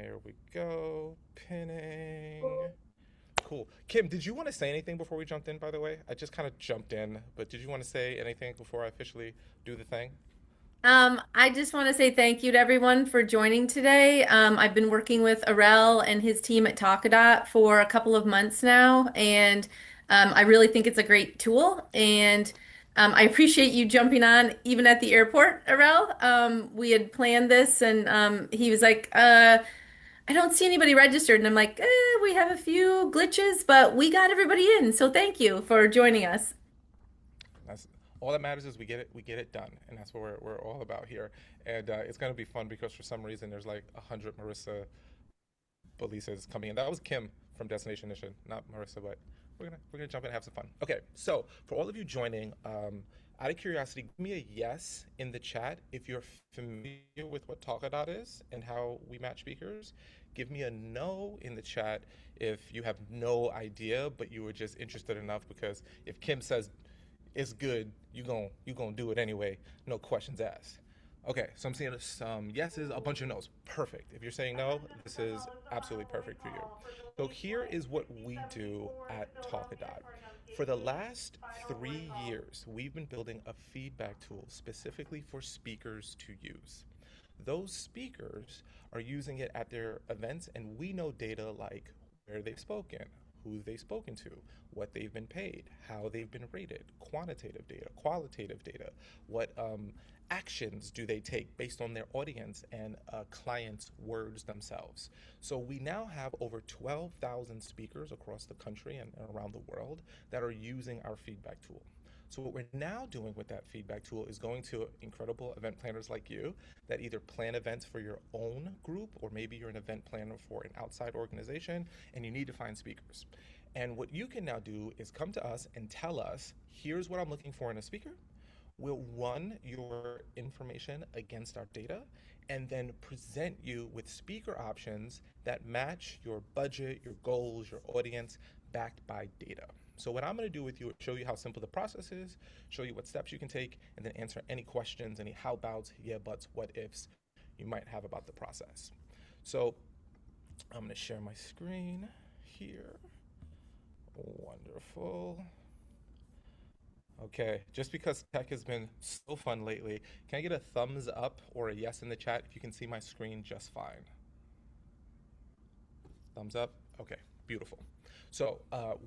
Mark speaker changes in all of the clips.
Speaker 1: There we go. Pinning. Cool. Kim, did you want to say anything before we jumped in, by the way? I just kind of jumped in, but did you want to say anything before I officially do the thing?
Speaker 2: I just want to say thank you to everyone for joining today. I've been working with Arel and his team at Talkadot for a couple of months now, and I really think it's a great tool. And I appreciate you jumping on even at the airport, Arel. We had planned this, and he was like, I don't see anybody registered. And I'm like, we have a few glitches, but we got everybody in. So thank you for joining us.
Speaker 1: That's all that matters is we get it done, and that's what we're all about here. And it's gonna be fun because for some reason there's like 100 Marissa Belisas coming in. That was Kim from Destination Mission, not Marissa, but we're gonna jump in and have some fun. Okay, so for all of you joining, out of curiosity, give me a yes in the chat if you're familiar with what Talkadot is and how we match speakers. Give me a no in the chat if you have no idea, but you were just interested enough because if Kim says it's good, you gonna do it anyway, no questions asked. Okay, so I'm seeing some yeses, a bunch of no's. Perfect. If you're saying no, this is absolutely perfect for you. So here is what we do at Talkadot. For the last 3 years, we've been building a feedback tool specifically for speakers to use. Those speakers are using it at their events, and we know data like where they've spoken, who they've spoken to, what they've been paid, how they've been rated, quantitative data, qualitative data, what actions do they take based on their audience and clients' words themselves. So we now have over 12,000 speakers across the country and around the world that are using our feedback tool. So what we're now doing with that feedback tool is going to incredible event planners like you that either plan events for your own group or maybe you're an event planner for an outside organization and you need to find speakers. And what you can now do is come to us and tell us, here's what I'm looking for in a speaker. We'll run your information against our data and then present you with speaker options that match your budget, your goals, your audience, backed by data. So what I'm going to do with you is show you how simple the process is, show you what steps you can take, and then answer any questions, any how abouts, yeah buts, what ifs you might have about the process. So I'm going to share my screen here. Wonderful. Okay, just because tech has been so fun lately, can I get a thumbs up or a yes in the chat if you can see my screen just fine? Thumbs up? Okay, beautiful. So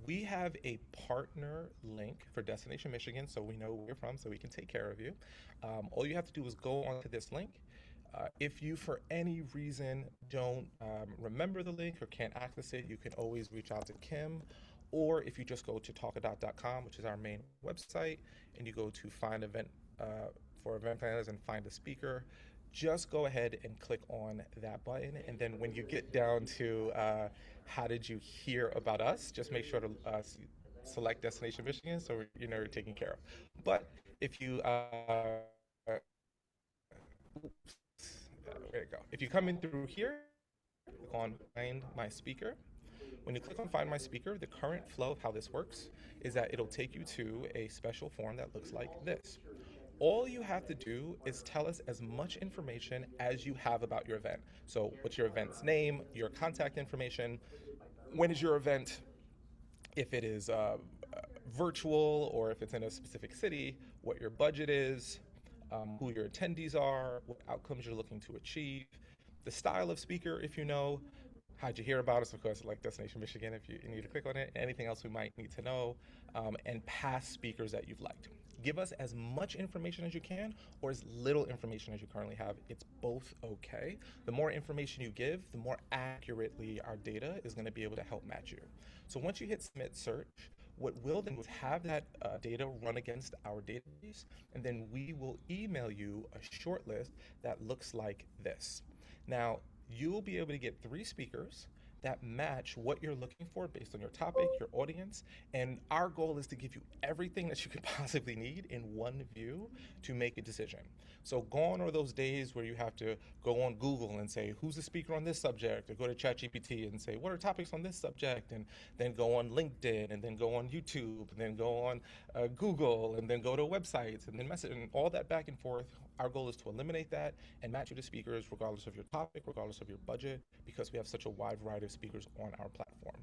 Speaker 1: we have a partner link for Destination Michigan, so we know where you're from, so we can take care of you. All you have to do is go onto this link. If you, for any reason, don't remember the link or can't access it, you can always reach out to Kim. Or if you just go to talkadot.com, which is our main website, and you go to find event for event planners and find a speaker, just go ahead and click on that button. And then when you get down to how did you hear about us, just make sure to select Destination Michigan so you know you're taken care of. But if you there you go. If you come in through here, click on Find My Speaker. When you click on Find My Speaker, the current flow of how this works is that it'll take you to a special form that looks like this. All you have to do is tell us as much information as you have about your event. So, what's your event's name, your contact information, when is your event, if it is virtual or if it's in a specific city, what your budget is, who your attendees are, what outcomes you're looking to achieve, the style of speaker, if you know, how'd you hear about us, of course, like Destination Michigan, if you need to click on it, anything else we might need to know, and past speakers that you've liked. Give us as much information as you can or as little information as you currently have. It's both okay. The more information you give, the more accurately our data is going to be able to help match you. So once you hit submit search, what we'll then do is have that data run against our database, and then we will email you a short list that looks like this. Now, you'll be able to get 3 speakers that match what you're looking for based on your topic, your audience. And our goal is to give you everything that you could possibly need in one view to make a decision. So gone are those days where you have to go on Google and say, who's the speaker on this subject? Or go to ChatGPT and say, what are topics on this subject? And then go on LinkedIn, and then go on YouTube, and then go on Google, and then go to websites, and then message, and all that back and forth. Our goal is to eliminate that and match you to speakers regardless of your topic, regardless of your budget, because we have such a wide variety of speakers on our platform.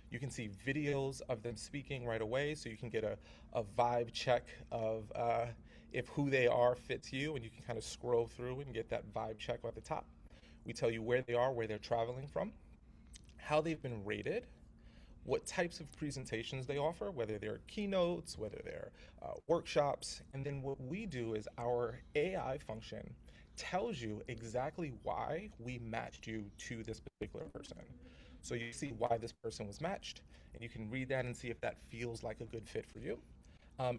Speaker 1: You can see videos of them speaking right away, so you can get a vibe check of if who they are fits you, and you can kind of scroll through and get that vibe check at the top. We tell you where they are, where they're traveling from, how they've been rated, what types of presentations they offer, whether they're keynotes, whether they're workshops. And then what we do is our AI function tells you exactly why we matched you to this particular person. So you see why this person was matched, and you can read that and see if that feels like a good fit for you.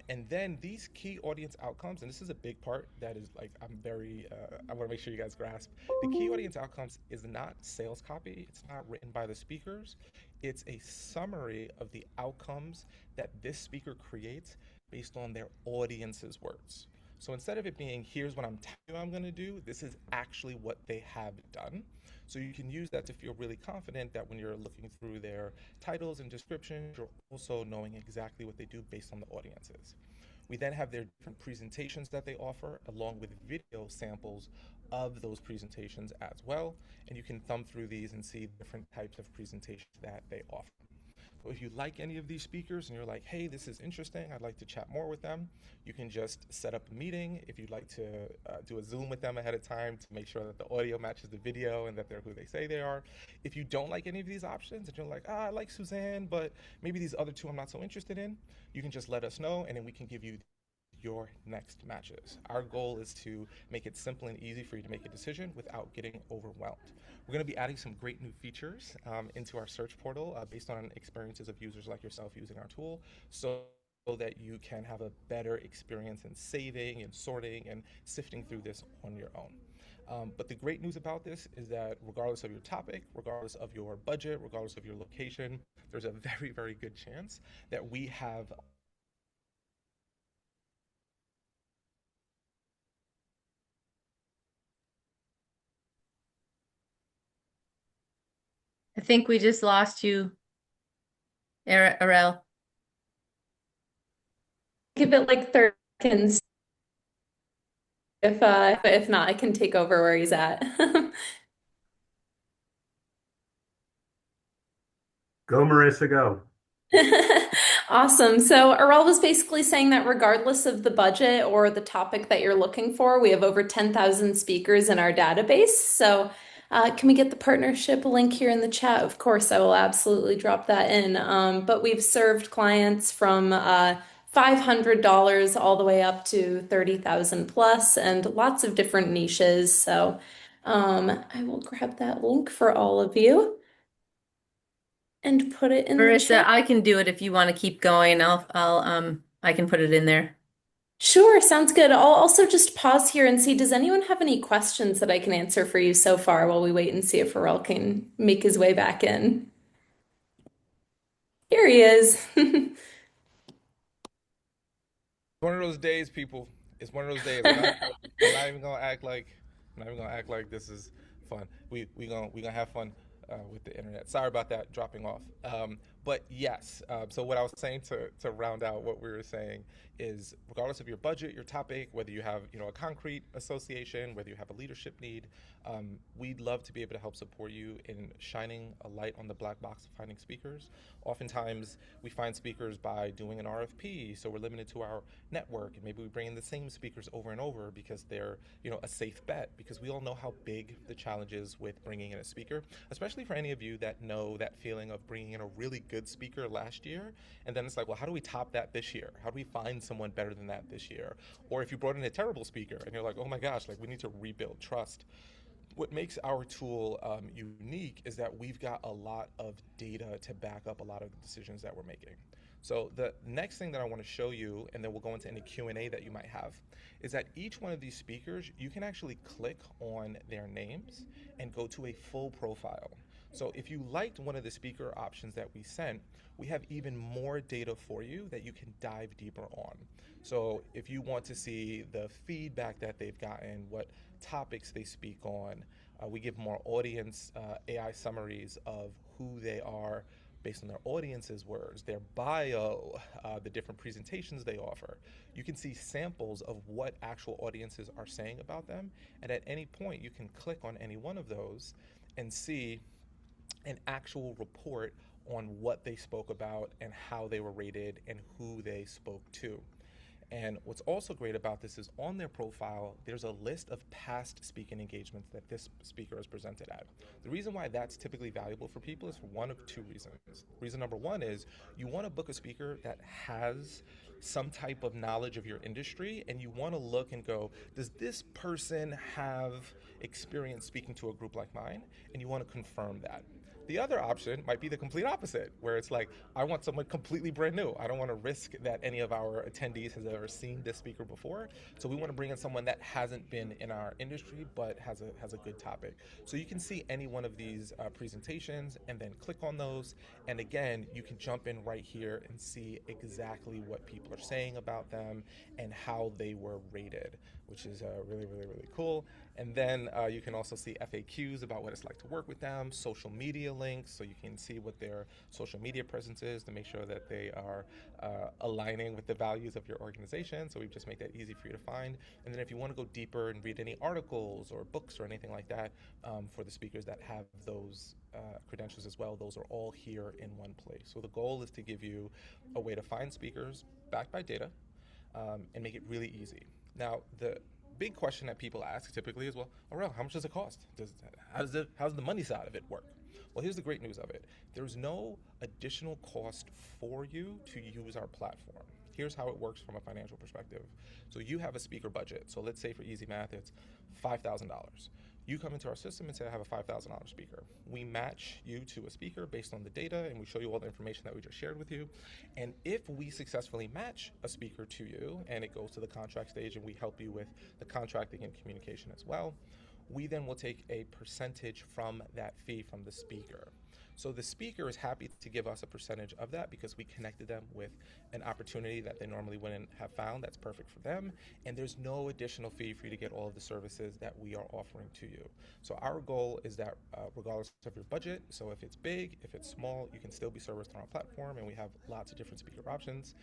Speaker 1: And then these key audience outcomes, and this is a big part that is like, I want to make sure you guys grasp. The key audience outcomes is not sales copy, it's not written by the speakers. It's a summary of the outcomes that this speaker creates based on their audience's words. So instead of it being, here's what I'm telling you I'm going to do, this is actually what they have done. So you can use that to feel really confident that when you're looking through their titles and descriptions, you're also knowing exactly what they do based on the audiences. We then have their different presentations that they offer, along with video samples of those presentations as well. And you can thumb through these and see different types of presentations that they offer. So if you like any of these speakers and you're like, hey, this is interesting, I'd like to chat more with them, you can just set up a meeting. If you'd like to do a Zoom with them ahead of time to make sure that the audio matches the video and that they're who they say they are. If you don't like any of these options and you're like, I like Suzanne, but maybe these other two I'm not so interested in, you can just let us know, and then we can give you your next matches. Our goal is to make it simple and easy for you to make a decision without getting overwhelmed. We're going to be adding some great new features into our search portal based on experiences of users like yourself using our tool, so that you can have a better experience in saving and sorting and sifting through this on your own. But the great news about this is that regardless of your topic, regardless of your budget, regardless of your location, there's a very, very good chance that we have.
Speaker 2: I think we just lost you, Arel.
Speaker 3: Give it like 30 seconds. If not, I can take over where he's at.
Speaker 4: Go, Marissa, go.
Speaker 3: Awesome. So Arel was basically saying that regardless of the budget or the topic that you're looking for, we have over 10,000 speakers in our database. So can we get the partnership link here in the chat? Of course, I will absolutely drop that in. But we've served clients from $500 all the way up to 30,000 plus, and lots of different niches. So I will grab that link for all of you and put it in the
Speaker 2: Marissa,
Speaker 3: chat.
Speaker 2: I can do it if you want to keep going. I can put it in there.
Speaker 3: Sure, sounds good. I'll also just pause here and see, does anyone have any questions that I can answer for you so far while we wait and see if Pharrell can make his way back in? Here he is.
Speaker 1: One of those days, people. It's one of those days. I'm not even gonna act like this is fun. We gonna have fun with the internet. Sorry about that dropping off. But yes. So what I was saying to round out what we were saying is, regardless of your budget, your topic, whether you have a concrete association, whether you have a leadership need, we'd love to be able to help support you in shining a light on the black box of finding speakers. Oftentimes, we find speakers by doing an RFP, so we're limited to our network, and maybe we bring in the same speakers over and over because they're a safe bet. Because we all know how big the challenge is with bringing in a speaker, especially for any of you that know that feeling of bringing in a really good speaker last year, and then it's like, well, how do we top that this year? How do we find someone better than that this year? Or if you brought in a terrible speaker and you're like, oh my gosh, like, we need to rebuild trust. What makes our tool unique is that we've got a lot of data to back up a lot of the decisions that we're making. So the next thing that I want to show you, and then we'll go into any Q&A that you might have, is that each one of these speakers, you can actually click on their names and go to a full profile. So if you liked one of the speaker options that we sent, we have even more data for you that you can dive deeper on. So if you want to see the feedback that they've gotten, what topics they speak on, we give more audience AI summaries of who they are based on their audience's words, their bio, the different presentations they offer. You can see samples of what actual audiences are saying about them. And at any point, you can click on any one of those and see an actual report on what they spoke about and how they were rated and who they spoke to. And what's also great about this is on their profile, there's a list of past speaking engagements that this speaker has presented at. The reason why that's typically valuable for people is for one of two reasons. Reason number one is you want to book a speaker that has some type of knowledge of your industry, and you want to look and go, does this person have experience speaking to a group like mine? And you want to confirm that. The other option might be the complete opposite, where it's like, I want someone completely brand new. I don't want to risk that any of our attendees has ever seen this speaker before. So we want to bring in someone that hasn't been in our industry, but has a good topic. So you can see any one of these presentations and then click on those. And again, you can jump in right here and see exactly what people are saying about them and how they were rated, which is really, really, really cool. And then you can also see FAQs about what it's like to work with them, social media links, so you can see what their social media presence is to make sure that they are aligning with the values of your organization. So we just make that easy for you to find. And then if you want to go deeper and read any articles or books or anything like that for the speakers that have those credentials as well, those are all here in one place. So the goal is to give you a way to find speakers backed by data and make it really easy. Now, the big question that people ask typically is, well, Aurel, how much does it cost? How's the money side of it work? Well, here's the great news of it. There's no additional cost for you to use our platform. Here's how it works from a financial perspective. So you have a speaker budget. So let's say for easy math, it's $5,000. You come into our system and say, I have a $5,000 speaker. We match you to a speaker based on the data, and we show you all the information that we just shared with you. And if we successfully match a speaker to you, and it goes to the contract stage, and we help you with the contracting and communication as well, we then will take a percentage from that fee from the speaker. So the speaker is happy to give us a percentage of that because we connected them with an opportunity that they normally wouldn't have found that's perfect for them. And there's no additional fee for you to get all of the services that we are offering to you. So our goal is that regardless of your budget, so if it's big, if it's small, you can still be serviced on our platform, and we have lots of different speaker options.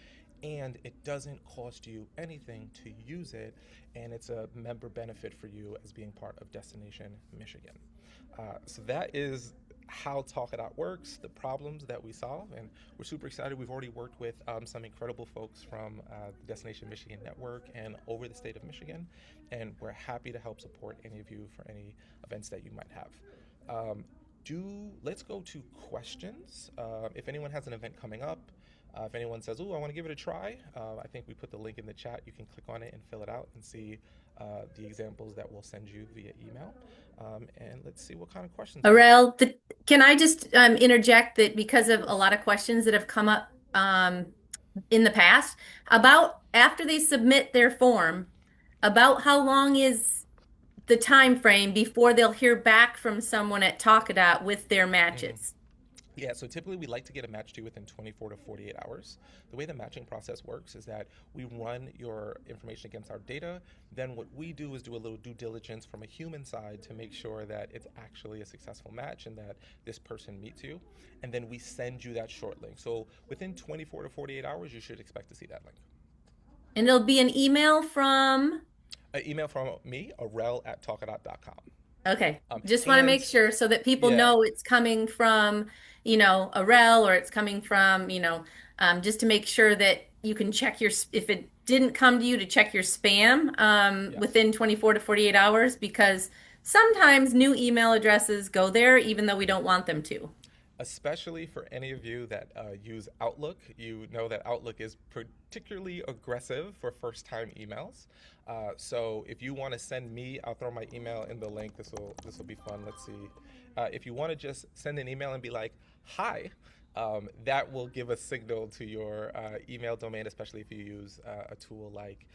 Speaker 1: And it doesn't cost you anything to use it, and it's a member benefit for you as being part of Destination Michigan. So that is how Talkadot works, the problems that we solve, and we're super excited. We've already worked with some incredible folks from the Destination Michigan Network and over the state of Michigan, and we're happy to help support any of you for any events that you might have. Let's go to questions. If anyone has an event coming up, if anyone says, "Oh, I want to give it a try," I think we put the link in the chat. You can click on it and fill it out and see the examples that we'll send you via email. And let's see what kind of questions.
Speaker 2: Aurel, can I just interject that because of a lot of questions that have come up in the past about after they submit their form, about how long is the time frame before they'll hear back from someone at Talkadot with their matches?
Speaker 1: Yeah, so typically we like to get a match to you within 24 to 48 hours. The way the matching process works is that we run your information against our data. Then what we do is do a little due diligence from a human side to make sure that it's actually a successful match and that this person meets you. And then we send you that short link. So within 24 to 48 hours, you should expect to see that link.
Speaker 2: And there'll be an email from?
Speaker 1: An email from me, Aurel@talkadot.com.
Speaker 2: Okay, just want to make sure so that people know it's coming from, Aurel, or it's coming from, just to make sure that you can check if it didn't come to you, to check your spam within 24 to 48 hours, because sometimes new email addresses go there even though we don't want them to.
Speaker 1: Especially for any of you that use Outlook, you know that Outlook is particularly aggressive for first-time emails. So if you want to send me, I'll throw my email in the link. This will be fun. Let's see. If you want to just send an email and be like, "Hi, that will give a signal to your email domain, especially if you use a tool like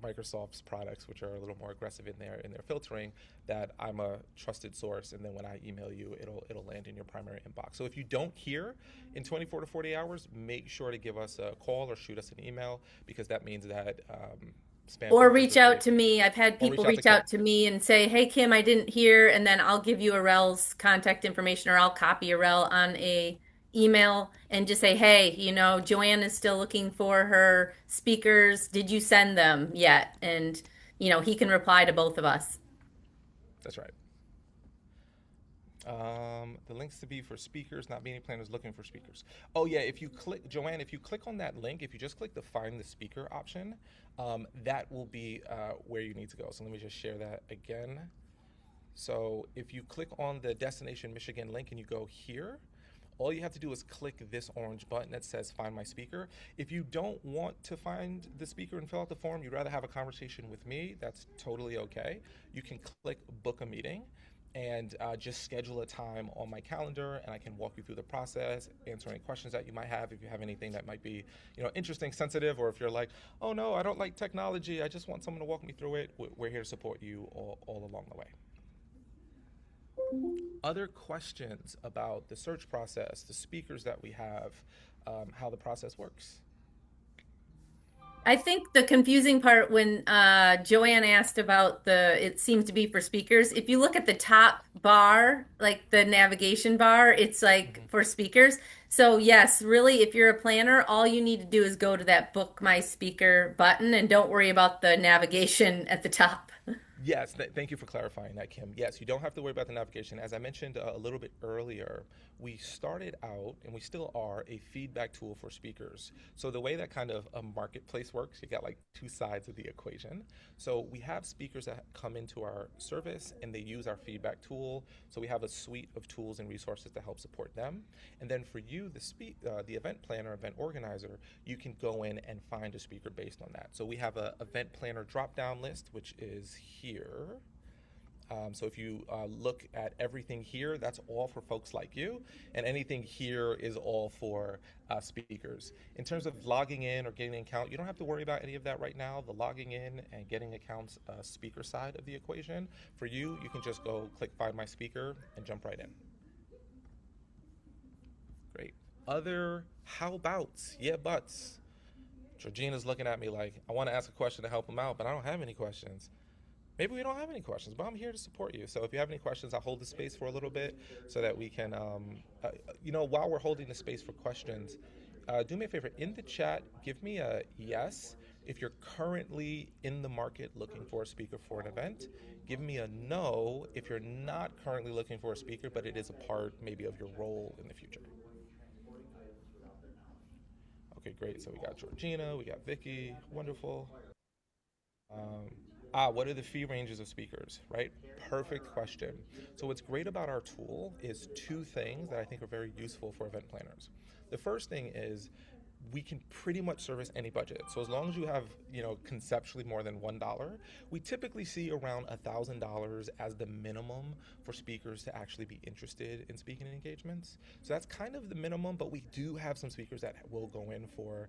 Speaker 1: Microsoft's products, which are a little more aggressive in their filtering, that I'm a trusted source, and then when I email you, it'll land in your primary inbox. So if you don't hear in 24 to 48 hours, make sure to give us a call or shoot us an email, because that means that spam
Speaker 2: Or
Speaker 1: filters
Speaker 2: reach
Speaker 1: are
Speaker 2: out
Speaker 1: pretty,
Speaker 2: to me. I've had
Speaker 1: or
Speaker 2: people
Speaker 1: reach out to
Speaker 2: reach
Speaker 1: Kim.
Speaker 2: out to me and say, "Hey Kim, I didn't hear," and then I'll give you Arel's contact information, or I'll copy Arel on a email and just say, "Hey, Joanne is still looking for her speakers. Did you send them yet?" And he can reply to both of us.
Speaker 1: That's right. The links to be for speakers, not meeting planners looking for speakers. Oh yeah, if you click, Joanne, if you click on that link, if you just click the find the speaker option, that will be where you need to go. So let me just share that again. So if you click on the Destination Michigan link and you go here, all you have to do is click this orange button that says find my speaker. If you don't want to find the speaker and fill out the form, you'd rather have a conversation with me, that's totally okay. You can click book a meeting and just schedule a time on my calendar, and I can walk you through the process, answer any questions that you might have. If you have anything that might be interesting, sensitive, or if you're like, oh no, I don't like technology, I just want someone to walk me through it, we're here to support you all along the way. Other questions about the search process, the speakers that we have, how the process works?
Speaker 2: I think the confusing part when Joanne asked about it seems to be for speakers. If you look at the top bar, like the navigation bar, it's like
Speaker 1: Mm-hmm.
Speaker 2: for speakers. So yes, really, if you're a planner, all you need to do is go to that book my speaker button and don't worry about the navigation at the top.
Speaker 1: Yes, thank you for clarifying that, Kim. Yes, you don't have to worry about the navigation. As I mentioned a little bit earlier, we started out, and we still are, a feedback tool for speakers. So the way that kind of a marketplace works, you got like two sides of the equation. So we have speakers that come into our service and they use our feedback tool. So we have a suite of tools and resources to help support them. And then for you, the event planner, event organizer, you can go in and find a speaker based on that. So we have a event planner drop-down list, which is here. So if you look at everything here, that's all for folks like you, and anything here is all for speakers. In terms of logging in or getting an account, you don't have to worry about any of that right now. The logging in and getting accounts speaker side of the equation. For you, you can just go click Find My Speaker and jump right in. Great. Other how abouts, yeah buts. Georgina's looking at me like, I want to ask a question to help him out, but I don't have any questions. Maybe we don't have any questions, but I'm here to support you. So if you have any questions, I'll hold the space for a little bit so that we can, while we're holding the space for questions, do me a favor. In the chat, give me a yes if you're currently in the market looking for a speaker for an event. Give me a no if you're not currently looking for a speaker, but it is a part maybe of your role in the future. Okay, great. So we got Georgina, we got Vicky, wonderful. Um, what are the fee ranges of speakers, right? Perfect question. So what's great about our tool is two things that I think are very useful for event planners. The first thing is we can pretty much service any budget. So as long as you have, conceptually more than $1, we typically see around $1,000 as the minimum for speakers to actually be interested in speaking engagements. So that's kind of the minimum, but we do have some speakers that will go in for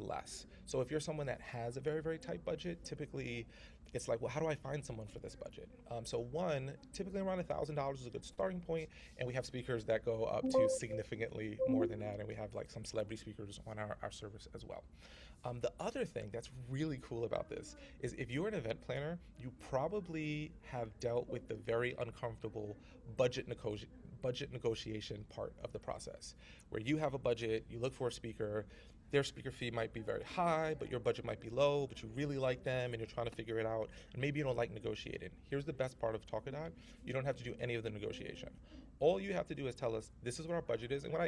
Speaker 1: less. So if you're someone that has a very, very tight budget, typically it's like, well, how do I find someone for this budget? So one, typically around $1,000 is a good starting point, and we have speakers that go up to significantly more than that, and we have like some celebrity speakers on our service as well. The other thing that's really cool about this is if you're an event planner, you probably have dealt with the very uncomfortable budget negotiation part of the process, where you have a budget, you look for a speaker, their speaker fee might be very high, but your budget might be low, but you really like them and you're trying to figure it out, and maybe you don't like negotiating. Here's the best part of Talkadot. You don't have to do any of the negotiation. All you have to do is tell us this is what our budget is, and what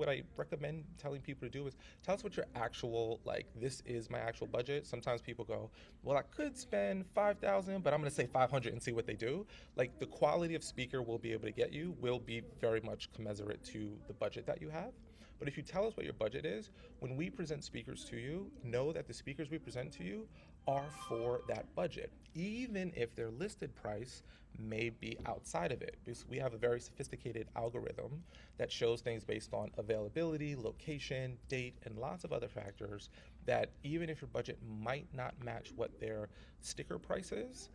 Speaker 1: I recommend telling people to do is tell us what your actual, like, this is my actual budget. Sometimes people go, well, I could spend 5,000, but I'm going to say 500 and see what they do. Like, the quality of speaker we'll be able to get you will be very much commensurate to the budget that you have. But if you tell us what your budget is, when we present speakers to you, know that the speakers we present to you are for that budget, even if their listed price may be outside of it. Because we have a very sophisticated algorithm that shows things based on availability, location, date, and lots of other factors that even if your budget might not match what their sticker price is,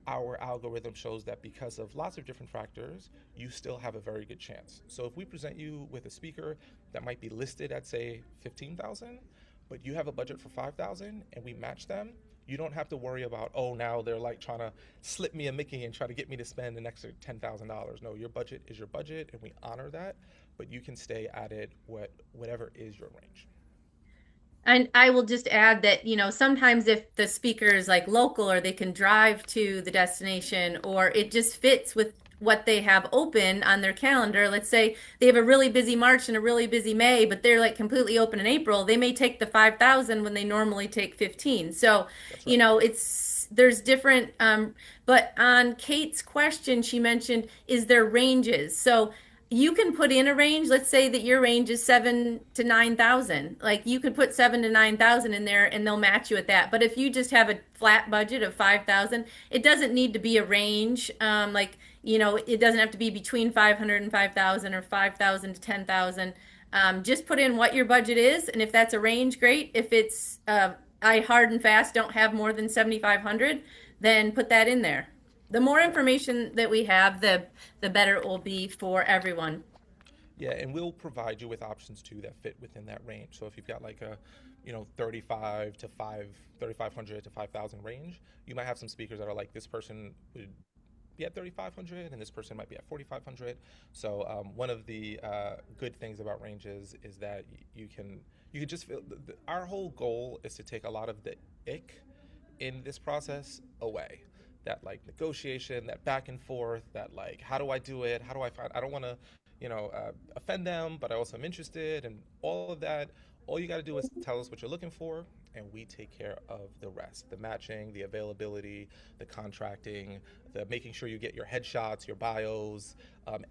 Speaker 1: our algorithm shows that because of lots of different factors, you still have a very good chance. So if we present you with a speaker that might be listed at say 15,000, but you have a budget for 5,000 and we match them, you don't have to worry about, oh, now they're like trying to slip me a Mickey and try to get me to spend an extra $10,000. No, your budget is your budget and we honor that, but you can stay at it whatever is your range.
Speaker 2: And I will just add that, sometimes if the speaker is like local or they can drive to the destination or it just fits with what they have open on their calendar. Let's say they have a really busy March and a really busy May, but they're like completely open in April. They may take the 5,000 when they normally take 15. So,
Speaker 1: That's right.
Speaker 2: there's different, but on Kate's question, she mentioned, is there ranges? So you can put in a range. Let's say that your range is 7 to 9,000. Like you could put 7 to 9,000 in there, and they'll match you at that. But if you just have a flat budget of 5,000, it doesn't need to be a range. It doesn't have to be between 500 and 5,000 or 5,000 to 10,000. Just put in what your budget is, and if that's a range, great. If it's I hard and fast don't have more than 7,500, then put that in there. The more
Speaker 1: Yeah.
Speaker 2: information that we have, the better it will be for everyone.
Speaker 1: Yeah, and we'll provide you with options too that fit within that range. So if you've got like a, 35 to 3,500 to 5,000 range, you might have some speakers that are like this person would be at 3,500 and this person might be at 4,500. So one of the good things about ranges is that you can just feel our whole goal is to take a lot of the ick in this process away. That like negotiation, that back and forth, that like how do I do it? How do I find? I don't want to, offend them, but I also am interested, and all of that. All you got to do is tell us what you're looking for, and we take care of the rest: the matching, the availability, the contracting, the making sure you get your headshots, your bios,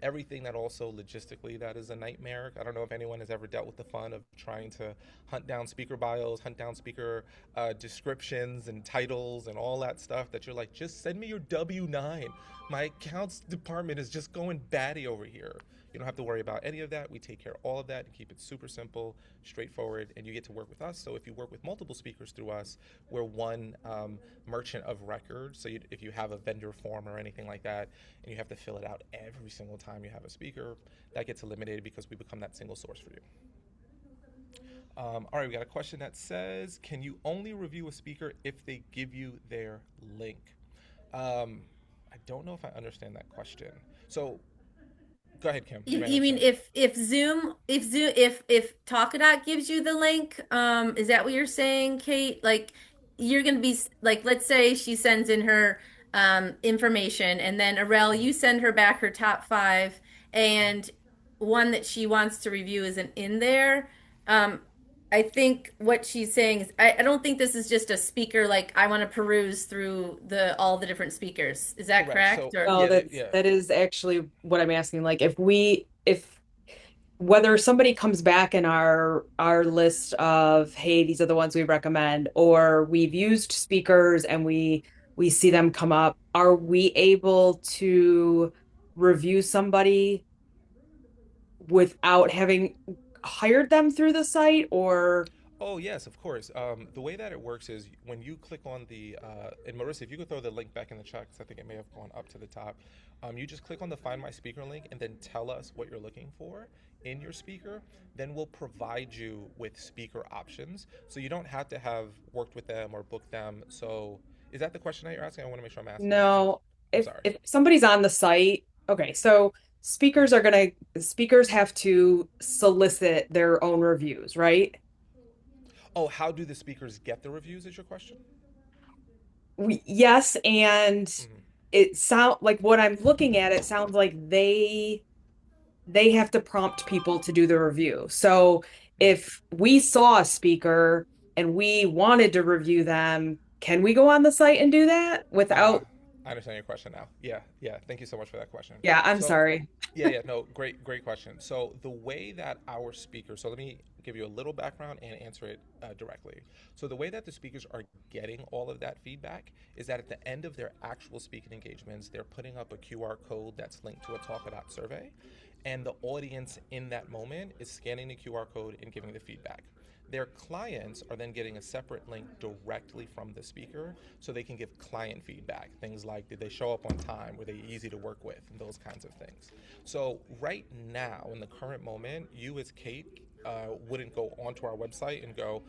Speaker 1: everything that also logistically that is a nightmare. I don't know if anyone has ever dealt with the fun of trying to hunt down speaker bios, hunt down speaker descriptions and titles and all that stuff that you're like, just send me your W-9. My accounts department is just going batty over here. You don't have to worry about any of that. We take care of all of that and keep it super simple, straightforward, and you get to work with us. So if you work with multiple speakers through us, we're one merchant of record. So if you have a vendor form or anything like that, and you have to fill it out every single time you have a speaker, that gets eliminated because we become that single source for you. All right, we got a question that says, can you only review a speaker if they give you their link? I don't know if I understand that question. So go ahead, Kim. You
Speaker 2: You,
Speaker 1: may
Speaker 2: you mean
Speaker 1: understand.
Speaker 2: if Talkadot gives you the link, is that what you're saying, Kate? Like you're gonna be like, let's say she sends in her information, and then Arel,
Speaker 1: Mhm,
Speaker 2: you send her back her top five, and one that she wants to review isn't in there. Um, I think what she's saying is, I don't think this is just a speaker like I want to peruse through the all the different speakers. Is that
Speaker 1: correct.
Speaker 2: correct?
Speaker 1: So
Speaker 2: Or
Speaker 5: No,
Speaker 1: yeah,
Speaker 5: that's
Speaker 1: yeah.
Speaker 5: that is actually what I'm asking. Like if whether somebody comes back in our list of, hey, these are the ones we recommend, or we've used speakers and we see them come up, are we able to review somebody without having hired them through the site or
Speaker 1: Oh yes, of course. The way that it works is when you click on and Marissa, if you could throw the link back in the chat, because I think it may have gone up to the top. You just click on the Find My Speaker link and then tell us what you're looking for in your speaker. Then we'll provide you with speaker options, so you don't have to have worked with them or booked them. So, is that the question that you're asking? I want to make sure I'm asking it.
Speaker 5: no,
Speaker 1: I'm
Speaker 5: if
Speaker 1: sorry.
Speaker 5: if somebody's on the site, okay, so speakers have to solicit their own reviews, right?
Speaker 1: Oh, how do the speakers get the reviews? Is your question?
Speaker 5: Yes, and
Speaker 1: Mhm.
Speaker 5: it sound like what I'm looking at, it sounds like they have to prompt people to do the review. So
Speaker 1: Mhm.
Speaker 5: if we saw a speaker and we wanted to review them, can we go on the site and do that
Speaker 1: Ah,
Speaker 5: without?
Speaker 1: I understand your question now. Yeah, yeah. Thank you so much for that question.
Speaker 5: Yeah, I'm
Speaker 1: So,
Speaker 5: sorry.
Speaker 1: yeah, yeah, no, great question. So the way that our speakers, so let me give you a little background and answer it directly. So the way that the speakers are getting all of that feedback is that at the end of their actual speaking engagements, they're putting up a QR code that's linked to a Talkadot survey, and the audience in that moment is scanning the QR code and giving the feedback. Their clients are then getting a separate link directly from the speaker so they can give client feedback. Things like, did they show up on time? Were they easy to work with? And those kinds of things. So, right now, in the current moment, you as Kate wouldn't go onto our website and go,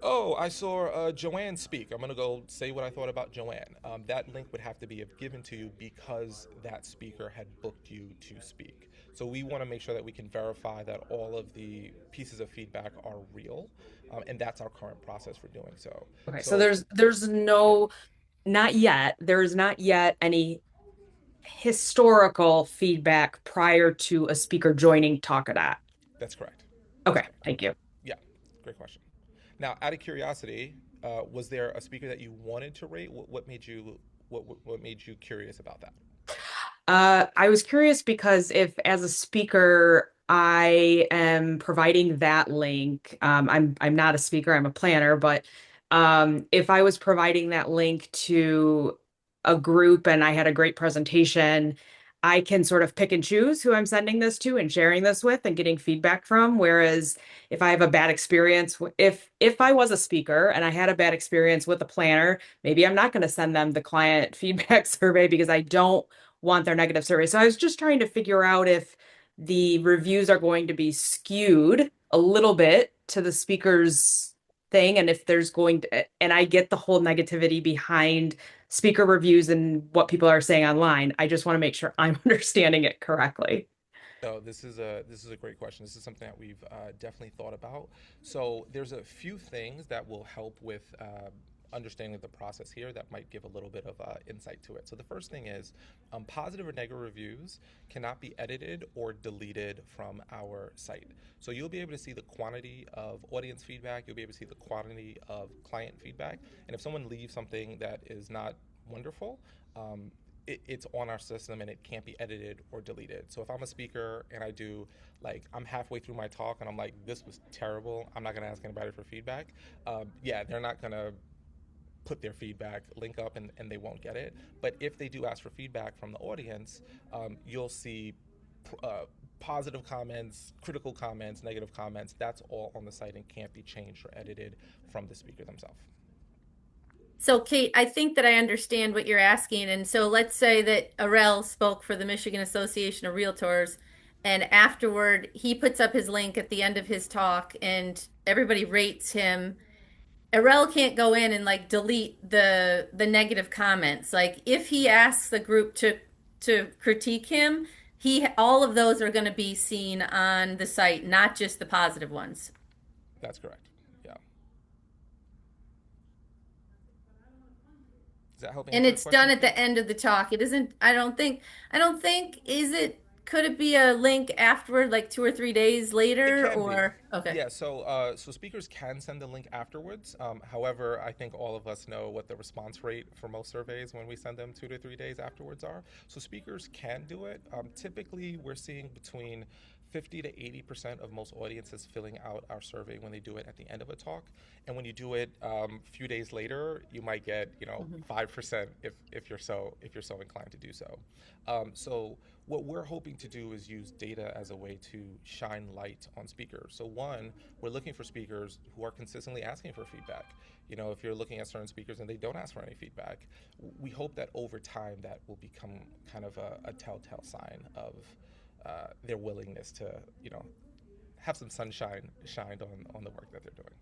Speaker 1: oh, I saw Joanne speak. I'm going to go say what I thought about Joanne. That link would have to be given to you because that speaker had booked you to speak. So we want to make sure that we can verify that all of the pieces of feedback are real, and that's our current process for doing so.
Speaker 5: Okay, so
Speaker 1: So
Speaker 5: there's
Speaker 1: yeah,
Speaker 5: no not yet. There is not yet any historical feedback prior to a speaker joining Talkadot.
Speaker 1: that's correct. That's
Speaker 5: Okay,
Speaker 1: correct.
Speaker 5: thank you.
Speaker 1: Yeah, great question. Now, out of curiosity, was there a speaker that you wanted to rate? What made you what made you curious about that?
Speaker 5: I was curious because if, as a speaker, I am providing that link, I'm not a speaker, I'm a planner, but if I was providing that link to a group and I had a great presentation, I can sort of pick and choose who I'm sending this to and sharing this with and getting feedback from. Whereas if I have a bad experience, if I was a speaker and I had a bad experience with a planner, maybe I'm not going to send them the client feedback survey because I don't want their negative survey. So I was just trying to figure out if the reviews are going to be skewed a little bit to the speaker's thing, and if there's going to, and I get the whole negativity behind speaker reviews and what people are saying online. I just want to make sure I'm understanding it correctly.
Speaker 1: No, this is a great question. This is something that we've definitely thought about. So there's a few things that will help with understanding the process here that might give a little bit of insight to it. So the first thing is positive or negative reviews cannot be edited or deleted from our site. So you'll be able to see the quantity of audience feedback. You'll be able to see the quantity of client feedback. And if someone leaves something that is not wonderful, it's on our system and it can't be edited or deleted. So if I'm a speaker and I'm halfway through my talk and I'm like, this was terrible, I'm not going to ask anybody for feedback. Yeah, they're not going to put their feedback link up and they won't get it. But if they do ask for feedback from the audience, you'll see positive comments, critical comments, negative comments. That's all on the site and can't be changed or edited from the speaker themselves.
Speaker 2: So, Kate, I think that I understand what you're asking. And so let's say that Arel spoke for the Michigan Association of Realtors, and afterward he puts up his link at the end of his talk and everybody rates him. Arel can't go in and like delete the negative comments. Like if he asks the group to critique him, he all of those are going to be seen on the site, not just the positive ones.
Speaker 1: That's correct. Yeah. Does that help
Speaker 2: And
Speaker 1: answer the
Speaker 2: it's done
Speaker 1: question,
Speaker 2: at
Speaker 1: Kate?
Speaker 2: the end of the talk. It isn't, I don't think, is it, could it be a link afterward, like 2 or 3 days
Speaker 1: It
Speaker 2: later,
Speaker 1: can be.
Speaker 2: or, okay.
Speaker 1: Yeah, so speakers can send the link afterwards. However, I think all of us know what the response rate for most surveys when we send them 2 to 3 days afterwards are. So speakers can do it. Typically, we're seeing between 50 to 80% of most audiences filling out our survey when they do it at the end of a talk. And when you do it a few days later, you might get 5% if you're so inclined to do so. So what we're hoping to do is use data as a way to shine light on speakers. So one, we're looking for speakers who are consistently asking for feedback. If you're looking at certain speakers and they don't ask for any feedback, we hope that over time that will become kind of a telltale sign of their willingness to, have some sunshine shined on the work that they're doing.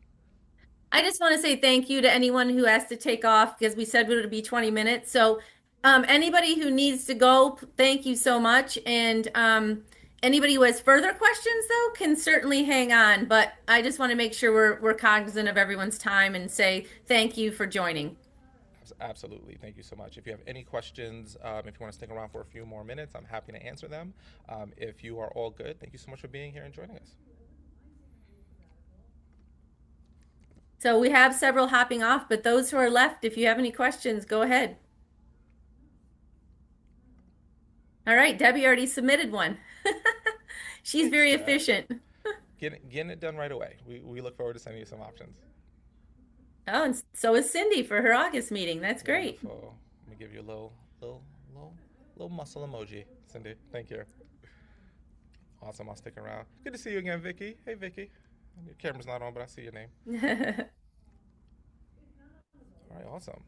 Speaker 2: I just want to say thank you to anyone who has to take off because we said it would be 20 minutes. So, anybody who needs to go, thank you so much. And anybody who has further questions, though, can certainly hang on. But I just want to make sure we're cognizant of everyone's time and say thank you for joining.
Speaker 1: Absolutely. Thank you so much. If you have any questions, if you want to stick around for a few more minutes, I'm happy to answer them. If you are all good, thank you so much for being here and joining us.
Speaker 2: So we have several hopping off, but those who are left, if you have any questions, go ahead. All right, Debbie already submitted one. She's
Speaker 1: Thanks,
Speaker 2: very
Speaker 1: Deb.
Speaker 2: efficient.
Speaker 1: Getting it done right away. We look forward to sending you some options.
Speaker 2: Oh, and so is Cindy for her August meeting. That's great.
Speaker 1: Wonderful. Let me give you a little, little muscle emoji, Cindy. Thank you. Awesome. I'll stick around. Good to see you again, Vicky. Hey, Vicky. Your camera's not on, but I see your name. All right, awesome.